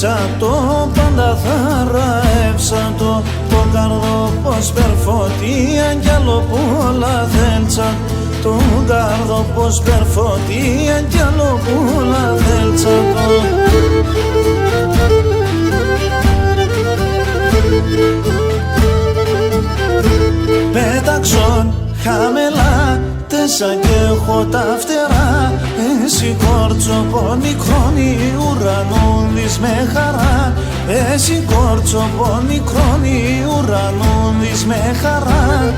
φιλήσα το, πάντα θα ραεύσα το καρδό πως περφωτία κι άλλο πολλά θέλτσα. Το καρδό πως περφωτία κι άλλο πολλά θέλτσα το. Πέταξον χαμελά τέσα κι έχω τα φτερά. Εσύ κόρτσοπον μικρόνι ουρανού δεις με χαρά. Εσύ κόρτσοπον μικρόνι ουρανού δεις με χαρά.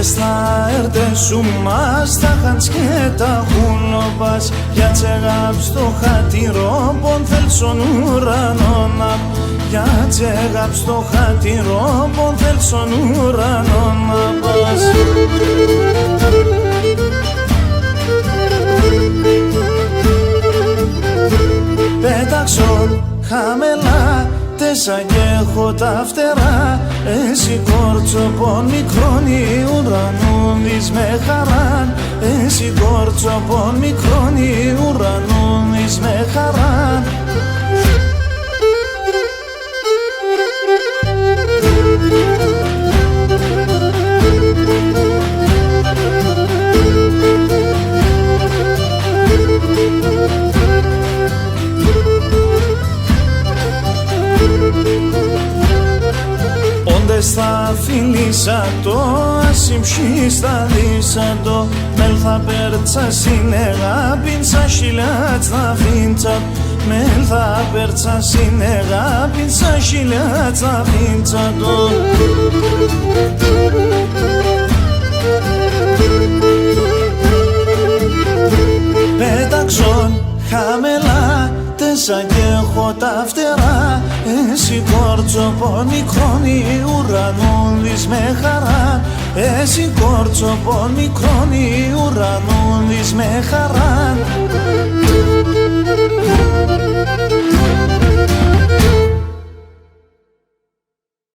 Στα έρτε σου μας τα χαντς και τα χουνοπάς. Για τσεγάπ στο χατηρόπον θέλσον ουρανόνα. Για τσεγάπ στο χατηρόπον θέλσον ουρανόνα πας. Πέταξον χαμελά τέσα κι έχω τα φτερά. Εσύ κόρτσοπον μικρόνι ουρανού δεις με χαρά. Εσύ κόρτσοπον μικρόνι ουρανού δεις με χαρά. Στα φιλήσα το, ασυμψή στα δίσα το. Μελ θα πέρτσα συνεγάπιν σα χιλιάτ θα φίντσα. Μελ θα πέρτσα συνεγάπιν σα χιλιάτ θα φίντσα το. Πέταξον χαμελά τέσα κι έχω τα φτερά. Εσύ κόρτσοπον μικρόνι ουρανού δεις με χαρά. Εσύ κόρτσοπον μικρόνι ουρανού δεις με χαρά.